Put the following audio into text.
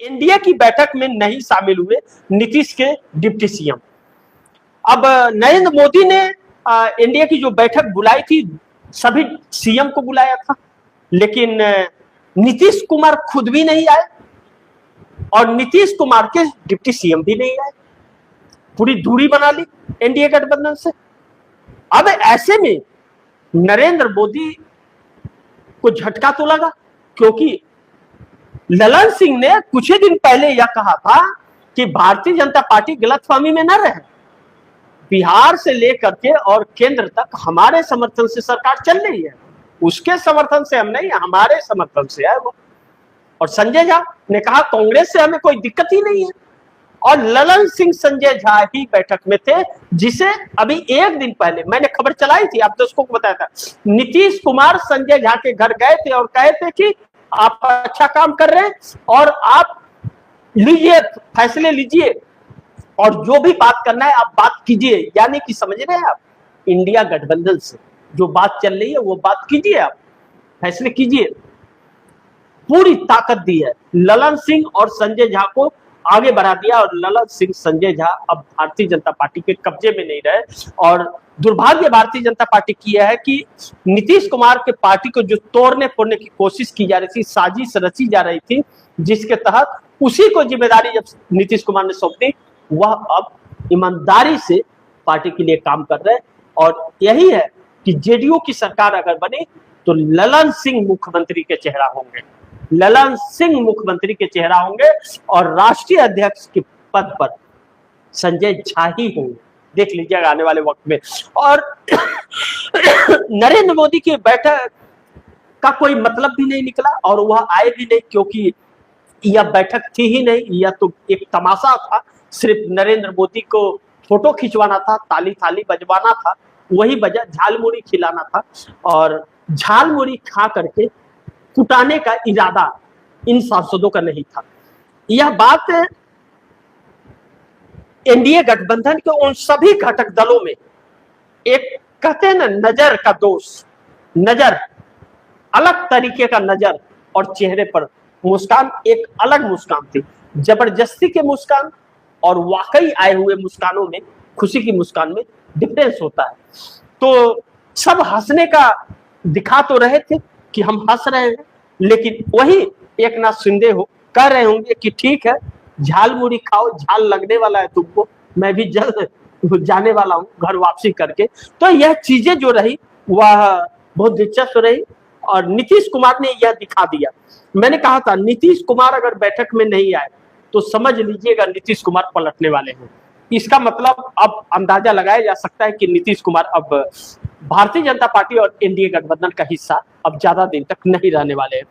NDA की बैठक में नहीं शामिल हुए नीतीश के डिप्टी सीएम। अब नरेंद्र मोदी ने एनडीए की जो बैठक बुलाई थी, सभी सीएम को बुलाया था, लेकिन नीतीश कुमार खुद भी नहीं आए और नीतीश कुमार के डिप्टी सीएम भी नहीं आए। पूरी दूरी बना ली एनडीए गठबंधन से। अब ऐसे में नरेंद्र मोदी को झटका तो लगा, क्योंकि ललन सिंह ने कुछ ही दिन पहले यह कहा था कि भारतीय जनता पार्टी गलतफहमी में न रहे, बिहार से लेकर के और केंद्र तक हमारे समर्थन से सरकार चल रही है, उसके समर्थन से हम नहीं, हमारे समर्थन से है वो। और संजय झा ने कहा कांग्रेस से हमें कोई दिक्कत ही नहीं है। और ललन सिंह संजय झा ही बैठक में थे, जिसे अभी एक दिन पहले मैंने खबर चलाई थी, आप दर्शकों को बताया था, नीतीश कुमार संजय झा के घर गए थे और कहे थे कि आप अच्छा काम कर रहे हैं और आप लीजिए, फैसले लीजिए और जो भी बात करना है आप बात कीजिए। यानी कि समझ रहे हैं आप, इंडिया गठबंधन से जो बात चल रही है वो बात कीजिए, आप फैसले कीजिए। पूरी ताकत दी है ललन सिंह और संजय झा को आगे बढ़ा दिया, और ललन सिंह संजय झा अब भारतीय जनता पार्टी के कब्जे में नहीं रहे। और दुर्भाग्य भारतीय जनता पार्टी की यह है कि नीतीश कुमार के पार्टी को जो तोड़ने फोड़ने की कोशिश की जा रही थी, साजिश रची जा रही थी, जिसके तहत उसी को जिम्मेदारी जब नीतीश कुमार ने सौंप दी, वह अब ईमानदारी से पार्टी के लिए काम कर रहे हैं। और यही है कि जेडीयू की सरकार अगर बने तो ललन सिंह मुख्यमंत्री के चेहरा होंगे, ललन सिंह मुख्यमंत्री के चेहरा होंगे और राष्ट्रीय अध्यक्ष के पद पर संजय झा ही होंगे, देख लीजिएगा आने वाले वक्त में। और नरेंद्र मोदी की बैठक का कोई मतलब भी नहीं निकला और वह आए भी नहीं, क्योंकि यह बैठक थी ही नहीं, यह तो एक तमाशा था। सिर्फ नरेंद्र मोदी को फोटो खिंचवाना था, ताली थाली बजवाना था, वही बजा, झाल मुड़ी खिलाना था, और झाल मुड़ी खा करके कुटाने का इरादा इन सांसदों का नहीं था। यह बात एनडीए गठबंधन के उन सभी घटक दलों में एक, कहते हैं ना, नजर का दोष, नजर, अलग तरीके का नजर और चेहरे पर मुस्कान, एक अलग मुस्कान थी। जबरदस्ती के मुस्कान और वाकई आए हुए मुस्कानों में, खुशी की मुस्कान में डिफरेंस होता है। तो सब हंसने का दिखा तो रहे थे कि हम हंस रहे हैं, लेकिन वही एकनाथ शिंदे हो कह रहे होंगे कि ठीक है, झाल मुड़ी खाओ, झाल लगने वाला है तुमको, मैं भी जल्द जाने वाला हूँ घर वापसी करके। तो यह चीजें जो रही वह बहुत दिलचस्प रही और नीतीश कुमार ने यह दिखा दिया। मैंने कहा था नीतीश कुमार अगर बैठक में नहीं आए तो समझ लीजिएगा नीतीश कुमार पलटने वाले हैं। इसका मतलब अब अंदाजा लगाया जा सकता है कि नीतीश कुमार अब भारतीय जनता पार्टी और एनडीए गठबंधन का हिस्सा अब ज्यादा दिन तक नहीं रहने वाले हैं।